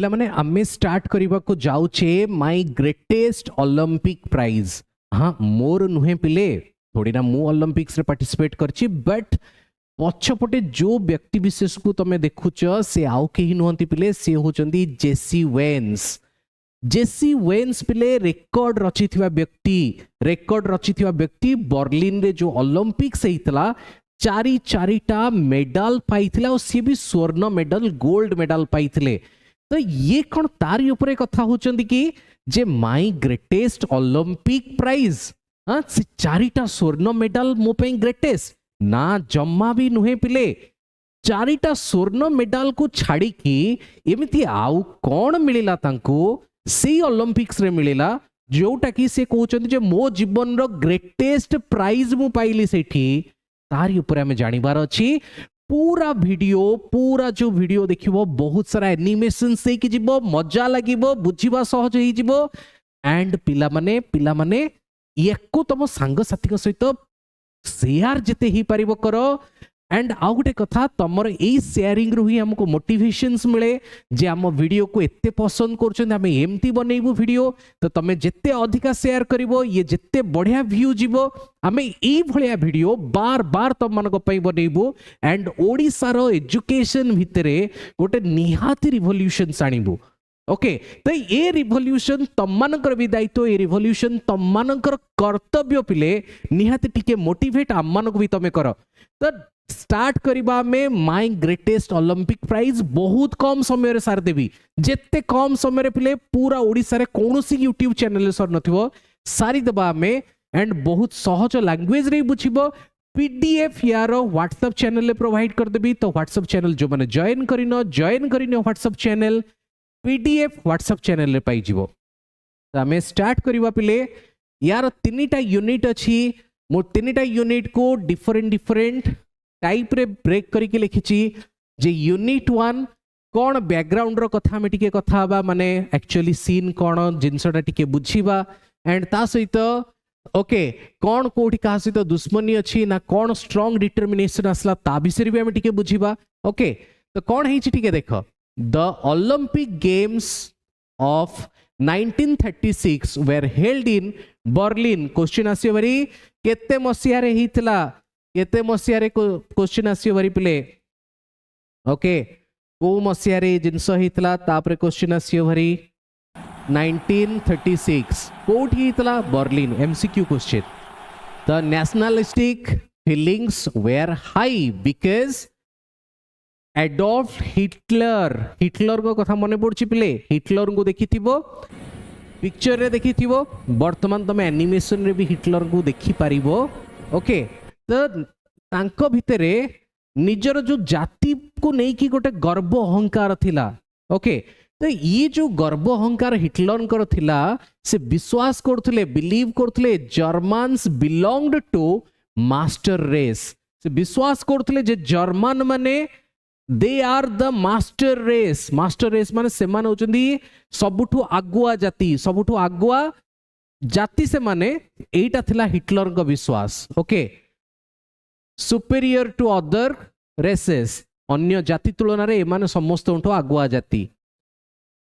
मैंने आमे स्टार्ट करने को जाऊचे माय ग्रेटेस्ट ओलंपिक प्राइज। हाँ मोर नुहे पिले थोड़ी ना मु ओलंपिक्स रे पार्टिसिपेट करछि बट पछपटे जो व्यक्ति विशेष को तमे देखुच से आउ केही नुहंती पिले से होचंदी जेसी वेन्स। जेसी वेन्स पिले रेकॉर्ड रचिथिबा व्यक्ति बर्लिन रे जो ओलंपिक्स हेतला चारिटा मेडल पाइथिला और सी भी स्वर्ण मेडल गोल्ड मेडल पाइथिले। तो ये कौन तारी उपरे कथा होचंदी कि जे माय ग्रेटेस्ट ओलंपिक प्राइज हाँ से चारिटा स्वर्ण मेडल मो पे ग्रेटेस्ट ना जम्मा भी नुहे पिले। चारिटा स्वर्ण मेडल को छाड़ी की एमिति आउ कौन मिलिला तांको से ओलंपिक्स रे मिलिला जोटा कि से कहउचंदी जे मो जीवन रो ग्रेटेस्ट प्राइज मु पाइली सेठी। तारी ऊपर हमें जानिबार अछि पूरा जो वीडियो देखिबो बहुत सारा एनिमेशन से कि जीवो मजा लागिबो बुझिबा सहज होई जीवो एंड पिला माने एको तम सांग साथी सहित शेयर जेते ही पारिबो करो। एंड आउ गोटे कथा तमर एई शेयरिंग रु ही हमको मोटिवेशंस मिले जे हम वीडियो को एत्ते पसंद करछन हमें एमती बनेइबो वीडियो तो तमे जेत्ते अधिका शेयर करिवो ये जेत्ते बढ़िया व्यू जीवो हमें एई भलिया वीडियो बार बार तम मन को पई बनेइबो। एंड ओडिसा रो एजुकेशन भितरे गोटे निहाती रिवोल्यूशन आनिबो। ओके तो ये रिवोल्यूशन तमनकर भी दायित्व ये रिवोल्यूशन तमनकर कर्तव्य पिले निहाती टिके मोटिवेट आम मन को भी तमे करो। तो स्टार्ट करबा में माय ग्रेटेस्ट ओलंपिक प्राइज बहुत कम समय रे सार देबी जेते कम समय रे पिले पूरा ओडिसा रे कोनोसी यूट्यूब चैनल रे सर नथिवो सारी देबा में एंड बहुत सहज लैंग्वेज रे बुझिबो। पीडीएफ यार व्हाट्सएप चैनल रे प्रोवाइड कर देबी तो व्हाट्सएप चैनल जो माने जॉइन करिनो WhatsApp channel PDF WhatsApp channel रे पाई जीवो। तो हमें स्टार्ट करबा पिले यार तीनटा यूनिट अछि मो तीनटा यूनिट को डिफरेंट टाइप रे ब्रेक करके लिखिची जे यूनिट 1 कौन बैकग्राउंड रो कथा में टिके कथा बा माने एक्चुअली सीन कौन जिनसटा टिके बुझीबा एंड ता सहित ओके कौन कोठी का सहित दुश्मनी अछि ना कौन स्ट्रांग डिटरमिनेशन असला ता विषय भी हम टिके बुझीबा। ओके तो कौन हेछि टिके देखो the Olympic games of 1936 were held in Berlin. Question आसी भरी केते मसिया रे हितला केते मसिया रे क्वेश्चन आसी भरी पिले। ओके को मसिया रे जिंस हितला तापरे क्वेश्चन आसी भरी 1936 कोठी हितला Berlin MCQ question. The nationalistic feelings were high because Adolf Hitler को कथा मने पड़छि पिले हिटलर को देखिथिबो पिक्चर रे देखिथिबो वर्तमान तमे एनिमेशन रे भी हिटलर को देखि पारिबो। ओके तो तांको भितरे निजर जो जाति को नहीं कि गोटे गर्व अहंकार थिला। ओके तो ये जो गर्व अहंकार हिटलर कर थिला से विश्वास करथले बिलीव करथले Germans belonged to master race से विश्वास करथले जे जर्मन माने they are the master race माने से माने होचंदी सबुठु आगुआ जाति से माने एटा थिला हिटलर का विश्वास। Okay superior to other races अन्य जाति तुलन रे एमाने समस्त आगुआ जाति।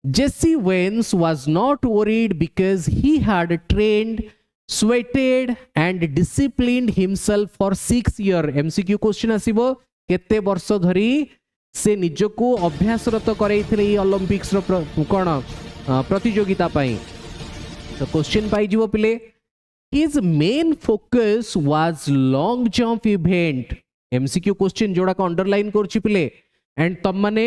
Jesse Owens was not worried because he had trained sweated and disciplined himself for 6 years। MCQ question आसीबो केते वर्ष धरी से निजको अभ्यासरत करैथिले ओलंपिक्स रो कोन प्रतियोगिता पाई। तो क्वेश्चन पाई जीवो पिले His main focus was long jump event। MCQ question जोड़ा का अंडरलाइन करछि पिले एंड तम माने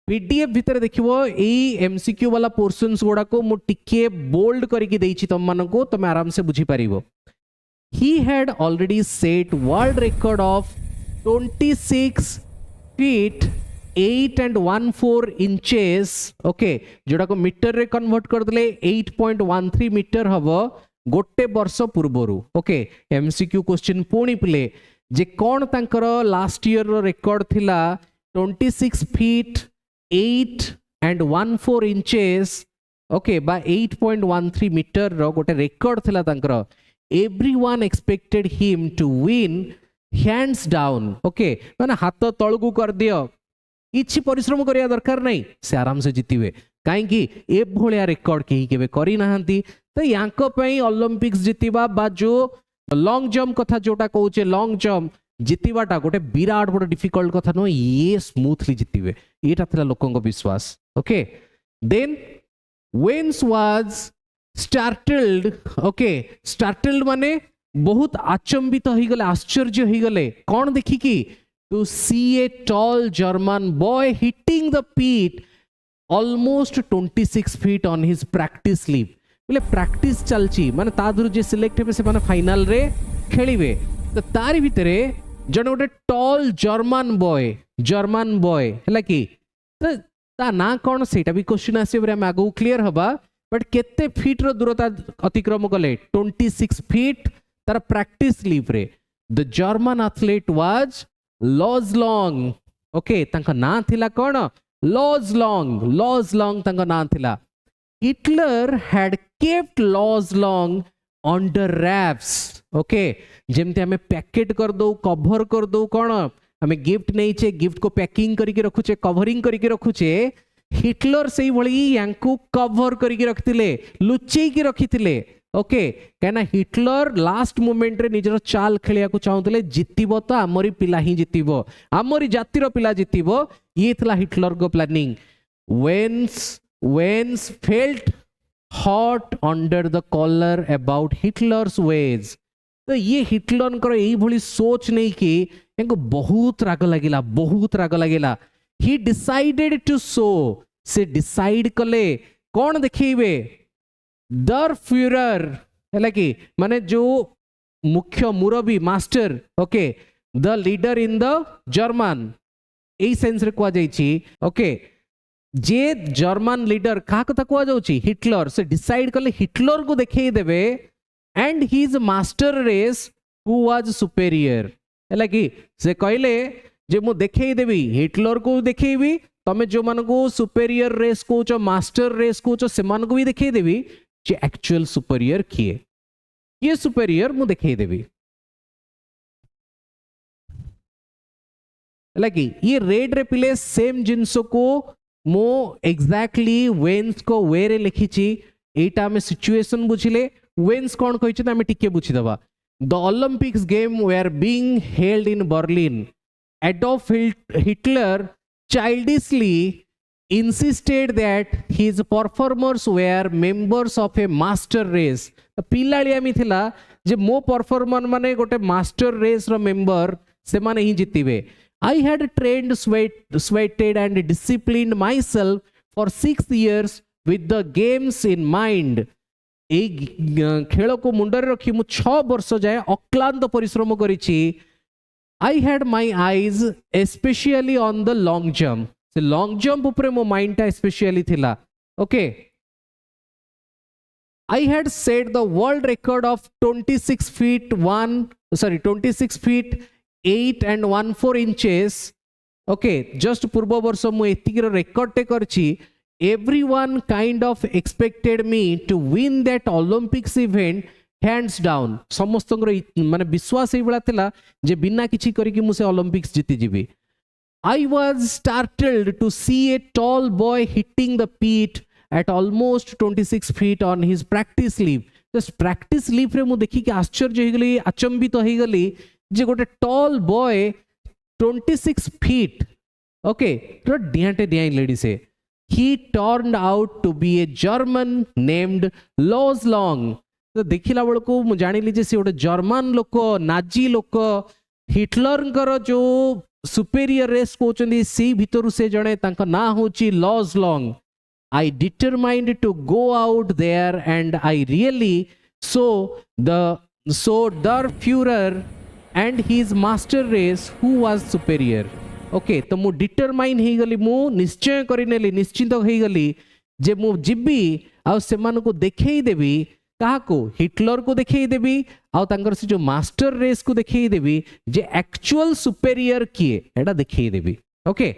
पीडीएफ भीतर देखिबो एई एमसीक्यू वाला पोर्शंस गोड़ा को मु टिके बोल्ड करके देइछि तम मानं को तमे आराम से बुझी पारिबो। He had already set world record of 26 feet 8 and 1/4 inches। Okay जोड़ा को मीटर रे कन्वर्ट कर देले 8.13 मीटर हबो गोटे वर्ष पूर्वरु। ओके एमसीक्यू क्वेश्चन पुणी पिले जे कौन तांकर लास्ट ईयर रो रिकॉर्ड थिला 26 feet 8 and 1/4 inches। ओके बा 8.13 मीटर रो गोटे रिकॉर्ड थिला तांकर। Everyone expected him to win hands down. Okay माने हाथ तळगु कर दियो किछि परिश्रम करिया दरकार नहीं से आराम से जितिबे काहेकि ए भलिया रेकॉर्ड केही केबे करि नाहंती तो यांको पई ओलंपिक्स जितिबा बा जो लॉन्ग जंप कथा जोटा कहूचे लॉन्ग जंप जितिबाटा गोटे विराट बड़ डिफिकल्ट कथा न ये स्मूथली जितिबे एटा थिला लोकंको विश्वास okay then Owens was startled okay startled माने बहुत आचंबित हो गले आश्चर्य हो गले कौन देखी कि to see a tall German boy hitting the pit almost 26 feet on his practice leap बोले प्रैक्टिस चलची माने तादुर जे सिलेक्ट हेबे से माने फाइनल रे खेलिबे तो तारी भितरे जने गोटे टॉल जर्मन बॉय हैला कि तो ता ना कौन सेटा भी क्वेश्चन आसे हम आगु क्लियर हबा बट केते फीट रो दूरता अतिक्रम कले 26 फीट तार प्रैक्टिस लीव रे the German athlete was Luz Long okay तांका ना थिला कौन लॉज लॉन्ग तांका ना थिला Hitler had kept Luz Long under wraps okay जेमते हमें पैकेट कर दो कवर कर दो कौन हमें गिफ्ट नहीं चे गिफ्ट को पैकिंग करके रखुचे कवरिंग करके रखुचे हिटलर से भली यांकू कवर करके रखिथिले लुचेई की रखिथिले ओके कहना हिटलर लास्ट मोमेंट रे निजर चाल खेलिया को चाहुतले जितिबो तो आमरी पिला ही जितिबो आमरी जातिर पिला जितिबो ये थला हिटलर को planning Owens felt hot under the collar about Hitler's ways तो ये हिटलर कर यही भली सोच नहीं कि इनको बहुत राग लगिला ही डिसाइडेड टू सो से डिसाइड कले कौन देखेबे दर फ्यूरर है कि माने जो मुख्य मुरबी master okay the leader in the German a sense रे कुआ जाईची ओके जे जर्मन लीडर का कथा कुआ जाउची हिटलर से डिसाइड कले हिटलर को देखेई देबे and his master race who was superior है कि से कहले जे मु देखेई देबी हिटलर को देखेबी तमे जो मान को सुपेरियर रेस कोच मास्टर रेस कोच से मान को भी देखेई देबी जे एक्चुअल सुपेरियर किए ये सुपेरियर मु देखेई देबी लगी ये रेड रे पिले सेम जिनस को मो एग्जैक्टली वेन्स को वे रे लिखिची एटा हमें सिचुएशन बुझिले वेन्स कौन कहिचे त हमें टिके बुझी दबा the Olympics game were being held in Berlin Adolf Hitler childishly insisted that his performers were members of a master race पिलालियामी थिला जे मो परफॉर्मर माने गोटे मास्टर रेस रो मेंबर से माने ही जितिबे I had trained sweated and disciplined myself for 6 years with the games in mind ए खेल को मुंडरे रखी मु 6 वर्ष जाए अक्लांत परिश्रम करिछि I had my eyes especially on the long jump. So long jump upre mo mind ta especially thila. Okay. I had set the world record of 26 feet 8 and 1/4 inches. Okay. Just purbo barsho mo etikir record te karchi. Everyone kind of expected me to win that Olympics event. Hands down समस्त माने विश्वास ये बड़ा थिला जे बिना किछि करी कि मुसे ओलंपिक्स जीति जीवी I was startled to see a tall boy hitting the pit at almost 26 feet on his practice leap just practice leap रे मु देखि कि आश्चर्य हो गली अचंबित हो गली जे गोटे टॉल बॉय 26 फीट ओके तो डियाटे डियाई लेडी से he turned out to be a German named Luz Long तो देखिला बेल को जानी जे गोटे जर्मन लोक नाजी लोक हिटलर जो सुपेरियर रेस कहते सी भितर से जड़े ना हूँ Luz Long I determined to go out there and I really show the Fuhrer and his master race who was superior okay तो मु डिटरमाइन हो गली मु निश्चय करनेली निश्चिंत हो गली जे मु जिबी आ सेमान को देखई देबी को हिटलर को देखई देबी आ तांकर से जो मास्टर रेस को देखई देबी जे एक्चुअल सुपेरियर किए एटा देखई देबी ओके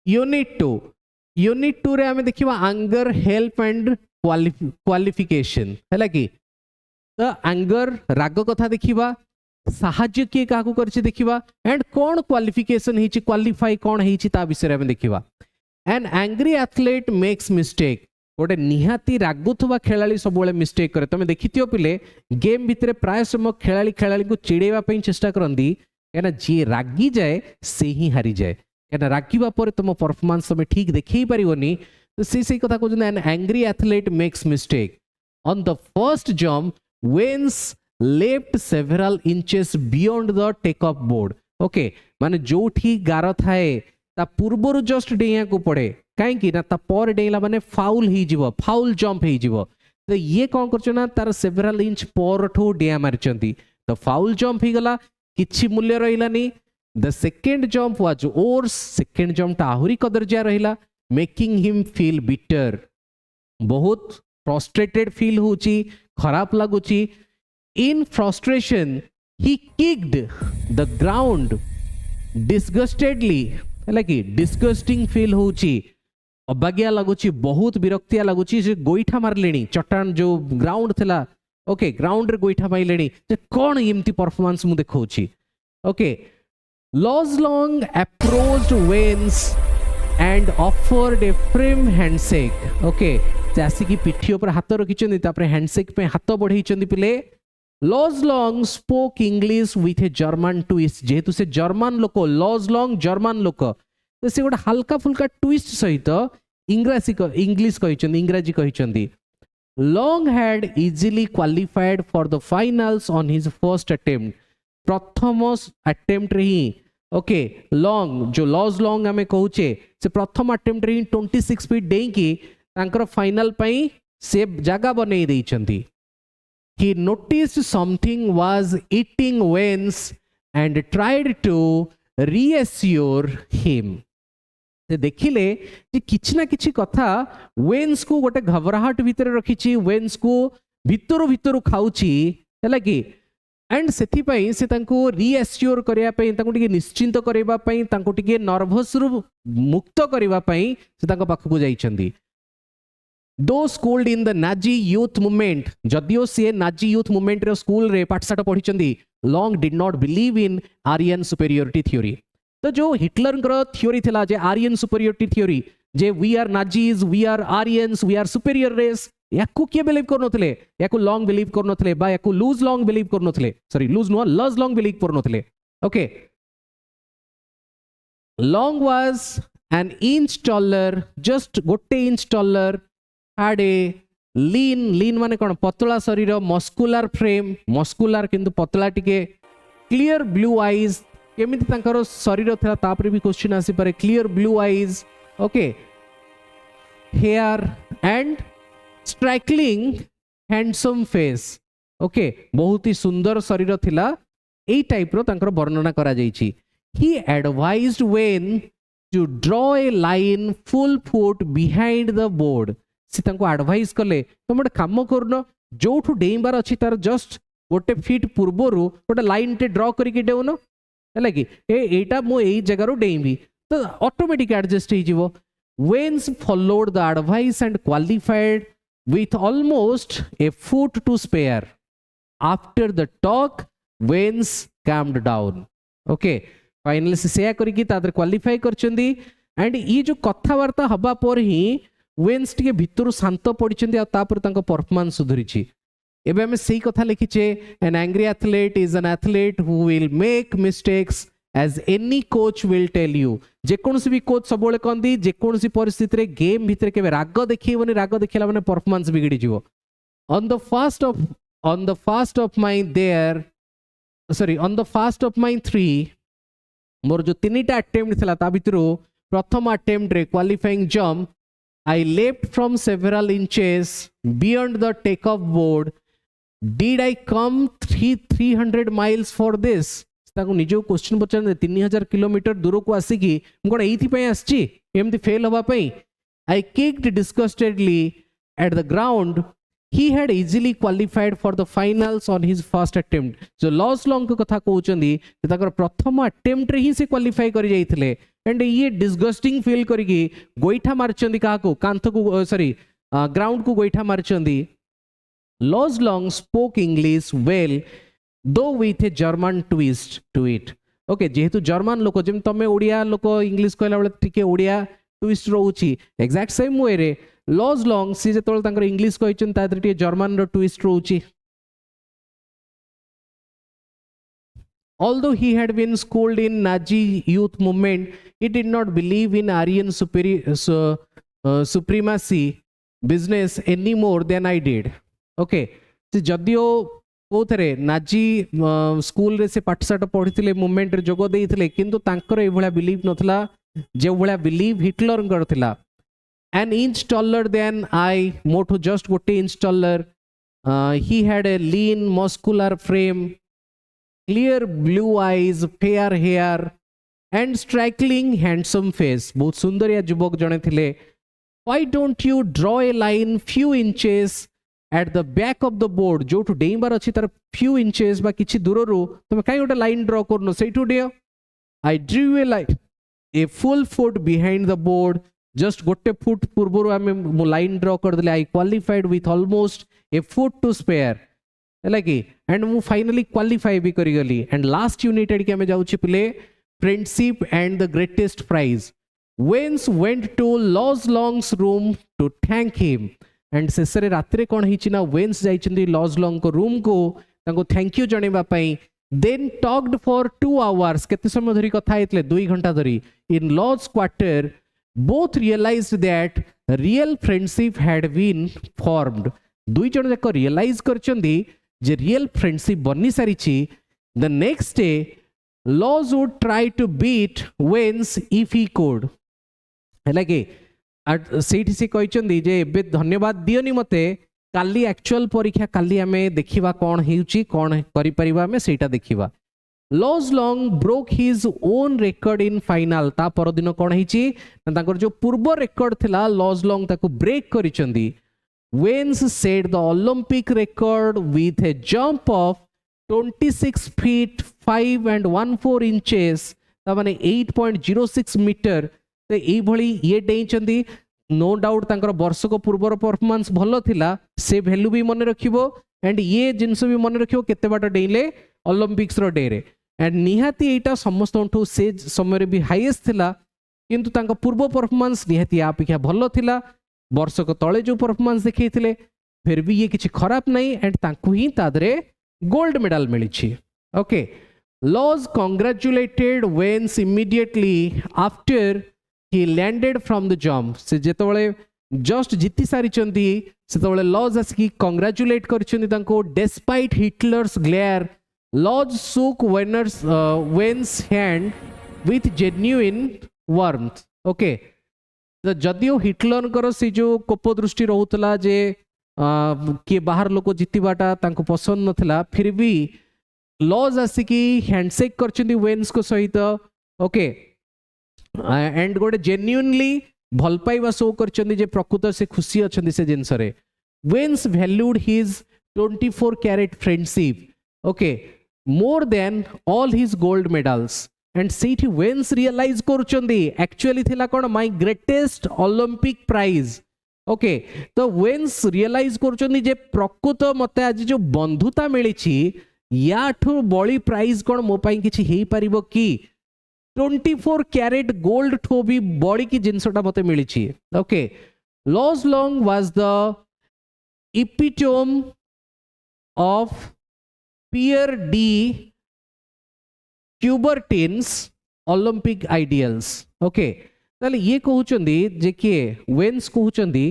यूनिट 2 रे हमें देखिबा एंगर हेल्प एंड क्वालिफिकेशन हैला कि तो एंगर राग कथा देखिबा साहाଯ୍य किए काकू करछि देखिबा एंड कोन क्वालिफिकेशन हिची क्वालिफाई कोन हिची ता विषय हम देखिबा N angry athlete makes mistake गोटे निहाती रागुथवा खेलाड़ी सब मिस्टेक करे तुम देखिथियो पिले गेम भितर प्राय समय खेलाड़ी खेलाड़ी को चिड़ेवा पई चेष्टा करंदी कहना जी रागी जाए से ही हारी जाए कहना रागिबा पर तुम परफॉर्मेंस तुम ठीक देखै परिवनी तो से कथा कहउछन an angry athlete makes mistake on the first jump Owens left several inches beyond the take off board okay माने जो ठीक गार थाए ता पूर्वर जस्ट डेइया को पड़े कहीं ना ता पर डेइला माने फाउल ही जीवो फाउल जंप ही जीवो तो ये कौन करछ ना तार सेवरल इंच पर ठो डेया मारचंती तो फाउल जंप ही गला किछि मूल्य रहिलानी the second jump was worse second jump ता आहुरी कदरजिया रहिला मेकिंग हिम फील बिटर बहुत फ्रस्ट्रेटेड फील होची खराब लागुची in frustration he kicked the ground disgustedly कि डिस्गस्टिंग फील होची अबागिया लगुची बहुत विरक्तिया लगुची जे गोईठा मारलेनी चट्टान जो ग्राउंड थिला ओके ग्राउंड रे गोईठा माइलेनी जे कोन एम्ति परफॉर्मेंस मु देखौची okay Luz Long approached Owens and offered a firm handshake okay जैसे कि पिठी ऊपर हाथ रखिचंदी तापरे हैंडशेक पे हाथ बढ़ाइचंदी पिले Luz Long spoke English with a German twist जेहेतु से जर्मन लोक लॉज़लॉन्ग जर्मन लोक तो से गोटे हल्का फुल्का ट्विस्ट सहित इंग्लिश इंग्राजी कहिचंदी Long had easily qualified for the finals on his first attempt प्रथम अटेम्प्ट रे ही ओके लॉन्ग जो लॉज़लॉन्ग आमे कहूचे से प्रथम अटेम्प्ट रे 26 फीट डेइकी तांकर फाइनल पई से जगह बनै दैचंदी he noticed something was eating Waynes and tried to reassure him से देखिले जे किछि ना किछि कथा वेन्स को गोटे घबराहट भितर रखिछि वेन्स को भितरु भितरु खाउछि हैला कि एंड सेथि पई से तांको रिएश्योर करिया पई तांको टिके निश्चिंत करिबा पई तांको टिके नर्वस रु मुक्त करिबा पई से तांको पाखकु जाइछंदी though schooled in the Nazi youth movement जदियो सी नाजी यूथ मूवमेंट रे स्कूल रे पाठशाठ पढ़ी Long did not believe in Aryan superiority theory तो जो हिटलर थ्योरी थिला जे आर्यन सुपेरियोरिटी थ्योरी जे we are Nazis we are Aryans we are superior race याकू किए बिलीव करनथले याकू लॉन्ग बिलीव करनथले बा याकू लूज लॉन्ग बिलीव करनथले sorry Luz no Luz Long believe करनथले okay long was an inch taller just गोटे inch taller had a lean माने कौन पतला शरीर मस्कुलार फ्रेम मस्कुलार किंतु पतला टिके क्लियर ब्लू आईज केमिति तांकर शरीर थिला तापरे भी क्वेश्चन आसी पारे clear blue eyes okay hair and strikingly handsome face okay बहुत ही सुंदर शरीर थिला एई टाइप रो तांकर वर्णना करा जाईची he advised Owens to draw a line full foot behind the board से एडवाइस कले तुम गोटे कम करन जो डेइबार अच्छी तार जस्ट गोटे फिट पूर्वर गोटे लाइन टे ड्र करके डेउन है कि एटा मु एई जगह डेइबी तो ऑटोमेटिक एडजस्ट हो Owens followed the advice and qualified with almost a foot to spare after the talk Owens calmed down okay finally से शेयर करके क्वालिफाई करचंदी एंड ये जो कथावार्ता हबा पर ही वेन्स टिके भितर शांत पड़िचंदी तापर तांको परफॉर्मेंस सुधरीची एबे हमें सही कथा लिखिचे an angry athlete is an athlete who will make mistakes as any coach will tell you जे कोनसी भी कोच सबोले कहंदी जे कोनसी परिस्थिति रे गेम भितर केबे राग देखिबोनी राग देखिला माने परफॉर्मेंस बिगड़ी जिवो on the first of my there sorry on the first of my 3 more जो तीनटा अटेम्प्ट थिला ता भितरो प्रथम अटेम्प्ट रे qualifying jump I leapt from several inches beyond the takeoff board. Did I come 300 miles for this? ताको निजो question पचार 3000 kilometre दूर को आसिकी कोन एथि पय आछि एमति फेल होबा पय I kicked disgustedly at the ground. He had easily qualified for the finals on his first attempt. जो लॉज़लॉन्ग को कथा कहउचंदी ताकर प्रथम अटेम्प्ट रे ही से क्वालिफाई करि जाइथिले एंड ये डिस्गस्टिंग फील करिकी गोइठा मारचंदी काको कांथ को सॉरी ग्राउंड को गोइठा मारचंदी Luz Long spoke English well though with a German twist to it okay जेहेतु जर्मन लोक जमी तुम ओडिया लोक इंग्लिश कहला बेले टिके ओडिया ट्विस्ट रोची एक्जाक्ट सेम वे रे लॉज लॉन्ग सी जो इंग्लिश कही जर्मन रो ट्विस्ट रोची although he had been schooled in Nazi youth movement he did not believe in Aryan supremacy business any more than I did okay से जदियो कोथरे Nazi school रे से पाठशाठ पढ़ी मुवमेंट रे जोग देइथिले किंतु तांकर ए भला बिलीव नथला जे भला बिलीव हिटलर करथिला an inch taller than I मोठो just गोटे inch taller he had a lean muscular frame clear blue eyes fair hair and striking handsome face बहुत सुंदरिया युवक जने थिले why don't you draw a line few inches at the back of the board जो to डेइबार अछि तार few inches बा किछि दूररु तुम काई गोटे लाइन ड्रॉ करनो सेठु deo I drew a line a full foot behind the board just गोटे फुट पूर्वरु आमे लाइन ड्रॉ कर देले I qualified with almost a foot to spare लगे एंड मु फाइनली क्वालिफाई भी करी गली एंड लास्ट यूनिट एड के हमें जाउची पिले friendship and the greatest prize Owens went to Luz Long's room to thank him and शेषरे रात्रे कोन हिची ना वेन्स जाइचंदी लॉज लॉन्ग को रूम को तांको थैंक यू जणेबा पई देन टॉक्ड फॉर 2 आवर्स केते समय धरी कथा हेतले 2 घंटा धरी in Luz quarter both realized that real friendship had been formed दुई जण जाक रियलाइज करचंदी जे रियल फ्रेंडशिप बनी सारी the next day Luz would try to beat Owens if he could है सेठी से कहते जे एबे धन्यवाद दियोनी मते काली एक्चुअल परीक्षा काली आमे देखिबा कौन हेउची कौन करि परिबा आमे सेटा देखिबा Luz Long broke his own record in final ता परदिन कौन हिची तांकर जो पूर्व रेकर्ड थिला लॉज लॉन्ग ताको ब्रेक करिचंदी Waynes set the Olympic record with a jump of 26 feet 5 and 1/4 inches तामाने 8.06 metre ते एई भली ये डेइचंदी नो डाउट तांकर वर्ष को पूर्वर परफॉर्मेंस भलो थिला से वैल्यू भी मन रखिबो एंड ये जिंस भी मन रखिबो केते बाट डेइले ओलंपिक्स रो डे रे एंड निहाती एटा समस्तंठु से समय रे भी हाईएस्ट थिला किंतु तांका पूर्व परफॉर्मेंस निहाती अपेक्षा भलो थिला वर्ष को तले जो परफॉर्मेंस देखै फिर भी ये किसी खराब नहीं एंड तांकु ही तादरे गोल्ड मेडल मिली okay Luz congratulated Owens immediately after he landed from the jump से जेतबळे जस्ट जीति सारी चंदी सेतबळे लॉज आसी कांग्रेचुलेट करचंदी तांको डिस्पाइट हिटलर्स ग्लेयर लॉज सुक veins hand with genuine warmth okay तो जदियो हिटलर से जो कोप दृष्टि रोला जे किए बाहर लोक जीतवाटा तांको पसंद नथिला फिर भी लॉज आसिकी हैंडशेक करचंदी वेन्स को सहित ओके एंड गोटे जेन्युइनली भल पाइबा शो करचंदी जे प्रकृत से खुशी अछंदी से जिंस रे Owens valued his 24 carat friendship okay more than all his gold medals and सेठी वेन्स रियलाइज करचंदी एक्चुअली थिला कोन my greatest Olympic prize okay तो वेन्स रियलाइज करचंदी जे प्रकृत मते आज जो बंधुता मिली याठू बड़ी प्राइज कोन मो पाई किछि हेई परिबो कि 24 कैरेट गोल्ड ठो भी बड़ी की जिनसटा मते मिली okay Luz Long was the epitome of Pierre de Coubertin's Olympic ideals okay ताले ये कहउचंदी जे के वेन्स कहउचंदी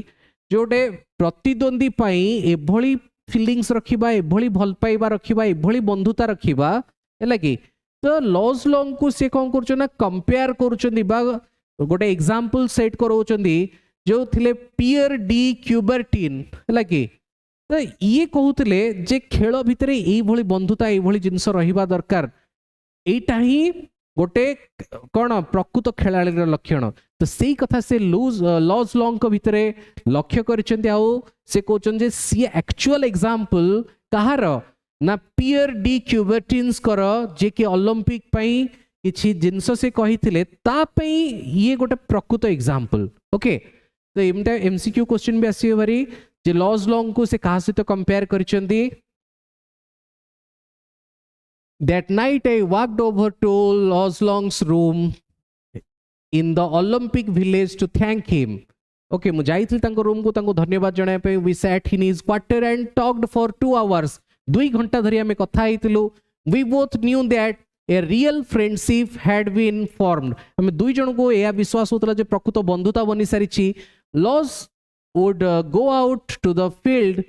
जोटे प्रतिद्वंदी पाई एभली फीलिंग्स रखिबा एभली भल पाइबा रखिबा एभली बंधुता रखिबा हैला कि तो लॉज लॉन्ग को से कोन करछ ना कंपेयर करचंदी बा गोटे एग्जांपल सेट करउचंदी जो थिले पियर डी क्यूबर्टिन हैला कि तो ये कहउतले जे खेल भितरे एई भली बंधुता एई भली जिंस रहिबा दरकार एटा ही गोटे कौन प्रकृत खेलाड़ी लक्षण तो से कथा से लॉज लॉन्ग को भितर लक्ष्य करछंती आउ से कहउचन सी एक्चुअल एग्जांपल कहार ना पियर डी क्यूबर्टिन्स कर जे कि ओलंपिक पई किछि जिंस से कहिथिले ता पई ये गोटे प्रकृत एग्जांपल ओके तो एमटा एमसीक्यू क्वेश्चन भी आसी बारी जे लॉज लॉन्ग को से कहा सहित compare करछंती That night I walked over to Oslong's room in the Olympic village to thank him. Okay, ମୁଁ ଯାଇଥିଲି ତାଙ୍କ ରୁମକୁ ତାଙ୍କୁ ଧନ୍ୟବାଦ ଜଣାଇବା ପାଇଁ. We sat in his quarter and talked for 2 hours. 2 ଘଣ୍ଟା ଧରି ଆମେ କଥା ହେଇଥିଲୁ. We both knew that a real friendship had been formed. ଆମେ ଦୁଇ ଜଣଙ୍କୁ ଏହା ବିଶ୍ୱାସ ହଉଥିଲା ଯେ ପ୍ରକୃତ ବନ୍ଧୁତା ବନି ସାରିଛି. Loz would go out to the field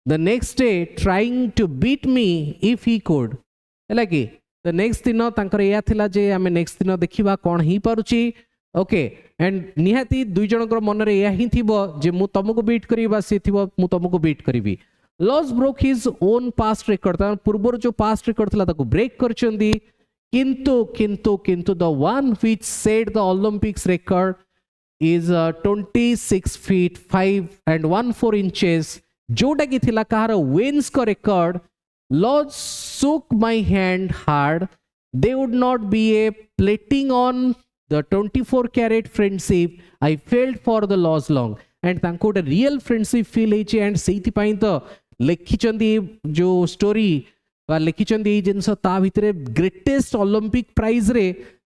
the next day trying to beat me if he could. ହେଲା କି the next दिन ତାଙ୍କର ଏହା ଥିଲା ଯେ ଆମେ next दिन ଦେଖିବା କ'ଣ ହେଇପାରୁଛି. ओके एंड निहाती दुई जनकर मन रे या ही थिबो जे मु तुमको बीट करी बा से थिबो मु तुमको बीट करीबी. Loss broke his own past record ता पूर्वर जो पास्ट रिकॉर्ड थला ताको ब्रेक करचंदी. किंतु किंतु किंतु the one which set the Olympics record is 26 feet 5 and 1/4 inches जोटा की थिला कहार वेन्स को record. Loss shook my hand hard. They would not be a plating on the 24 carat friendship I felt for the Loz long. And तांको ଗୋଟେ real friendship feel ହେଇଛି and ସେଇଥିପାଇଁ ତ ଲେଖିଛନ୍ତି जो story ବା ଲେଖିଛନ୍ତି ଏଇ ଜିନିଷ ତା ଭିତରେ ଗ୍ରେଟେଷ୍ଟ ଅଲିମ୍ପିକ ପ୍ରାଇଜରେ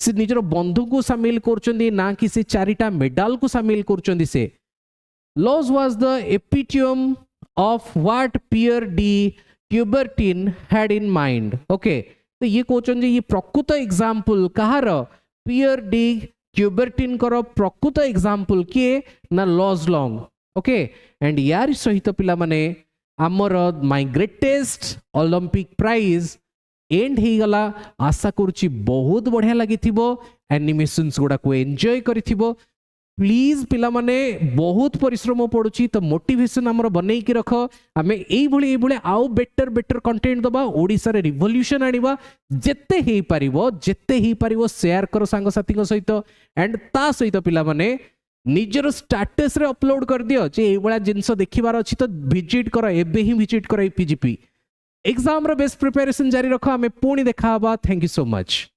ସେ ନିଜର ବନ୍ଧୁକୁ ସାମିଲ କରୁଛନ୍ତି ନା କି ସେ ଚାରିଟା ମେଡାଲକୁ ସାମିଲ କରୁଛନ୍ତି. ସେ Loz was the epitome of what Pierre de Coubertin had in mind. Okay, तो ये कहते ये प्रकृत एग्जाम्पल कहार पियर डी क्यूबर्टिन कर प्रकृत एग्जाम्पल किए ना लॉज लॉन्ग. ओके एंड यार सहित पिला माने आमर my greatest Olympic prize and he गला. आशा करुच्ची बहुत बढ़िया लगी एनिमेशंस गुड़ा को एंजॉय करिथिबो. प्लीज पिला माने बहुत परिश्रम पड़ुची तो मोटिवेशन आमर बनै की रख. आमे एई भली आउ बेटर बेटर कंटेंट दबा ओडिसा रे रिवोल्यूशन आनिबा. जेते हेई पारिबो शेयर करो सांग साथी को सहित एंड ता सहित पिला माने निजर स्टेटस रे अपलोड कर दियो जे एई बळा जिंस देखिबार अछि तो विजिट करो. एबे ही विजिट करो पीजीपी एग्जाम रो बेस्ट प्रिपरेशन जारी रखो. आमे पुणी देखा हबा. Thank you so much.